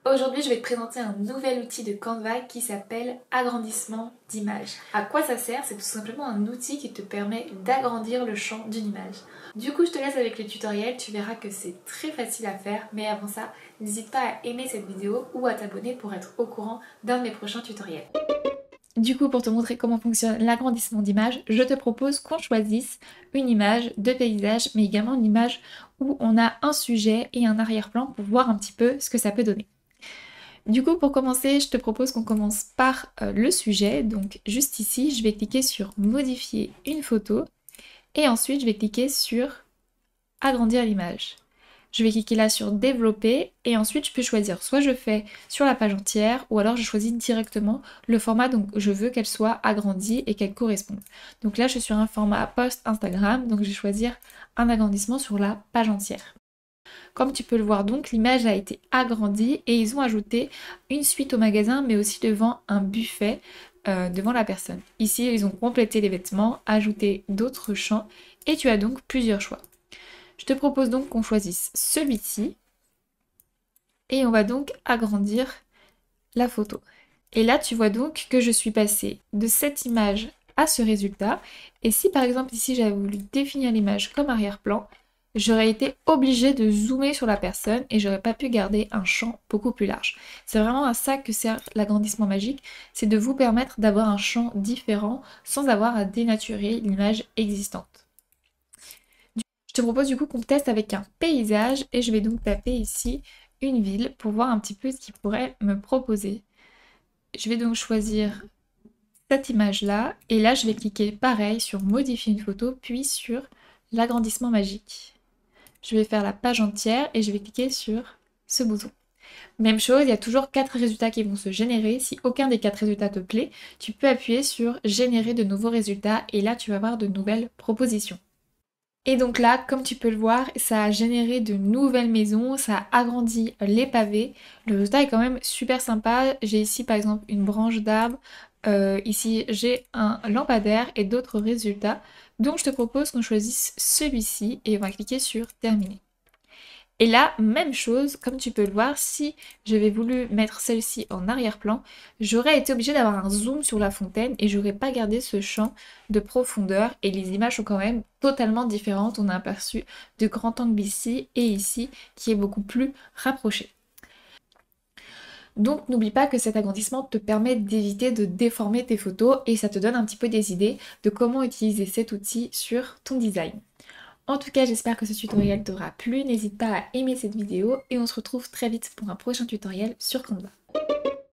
Aujourd'hui, je vais te présenter un nouvel outil de Canva qui s'appelle agrandissement d'image. À quoi ça sert? C'est tout simplement un outil qui te permet d'agrandir le champ d'une image. Du coup, je te laisse avec le tutoriel, tu verras que c'est très facile à faire, mais avant ça, n'hésite pas à aimer cette vidéo ou à t'abonner pour être au courant d'un de mes prochains tutoriels. Du coup, pour te montrer comment fonctionne l'agrandissement d'image, je te propose qu'on choisisse une image de paysage, mais également une image où on a un sujet et un arrière-plan pour voir un petit peu ce que ça peut donner. Du coup, pour commencer, je te propose qu'on commence par le sujet. Donc juste ici, je vais cliquer sur modifier une photo et ensuite je vais cliquer sur agrandir l'image. Je vais cliquer là sur développer et ensuite je peux choisir soit je fais sur la page entière ou alors je choisis directement le format donc je veux qu'elle soit agrandie et qu'elle corresponde. Donc là je suis sur un format post Instagram donc je vais choisir un agrandissement sur la page entière. Comme tu peux le voir donc, l'image a été agrandie et ils ont ajouté une suite au magasin mais aussi devant un buffet devant la personne. Ici, ils ont complété les vêtements, ajouté d'autres champs et tu as donc plusieurs choix. Je te propose donc qu'on choisisse celui-ci et on va donc agrandir la photo. Et là, tu vois donc que je suis passée de cette image à ce résultat. Et si par exemple ici j'avais voulu définir l'image comme arrière-plan, j'aurais été obligée de zoomer sur la personne et j'aurais pas pu garder un champ beaucoup plus large. C'est vraiment à ça que sert l'agrandissement magique, c'est de vous permettre d'avoir un champ différent sans avoir à dénaturer l'image existante. Je te propose du coup qu'on teste avec un paysage et je vais donc taper ici une ville pour voir un petit peu ce qu'il pourrait me proposer. Je vais donc choisir cette image-là et là je vais cliquer pareil sur modifier une photo puis sur l'agrandissement magique. Je vais faire la page entière et je vais cliquer sur ce bouton. Même chose, il y a toujours 4 résultats qui vont se générer. Si aucun des 4 résultats te plaît, tu peux appuyer sur générer de nouveaux résultats et là tu vas avoir de nouvelles propositions. Et donc là, comme tu peux le voir, ça a généré de nouvelles maisons, ça a agrandi les pavés. Le résultat est quand même super sympa. J'ai ici par exemple une branche d'arbre, ici j'ai un lampadaire et d'autres résultats. Donc je te propose qu'on choisisse celui-ci et on va cliquer sur terminer. Et là, même chose, comme tu peux le voir, si j'avais voulu mettre celle-ci en arrière-plan, j'aurais été obligée d'avoir un zoom sur la fontaine et j'aurais pas gardé ce champ de profondeur et les images sont quand même totalement différentes. On a aperçu de grand angle ici et ici qui est beaucoup plus rapproché. Donc n'oublie pas que cet agrandissement te permet d'éviter de déformer tes photos et ça te donne un petit peu des idées de comment utiliser cet outil sur ton design. En tout cas, j'espère que ce tutoriel t'aura plu. N'hésite pas à aimer cette vidéo et on se retrouve très vite pour un prochain tutoriel sur Canva.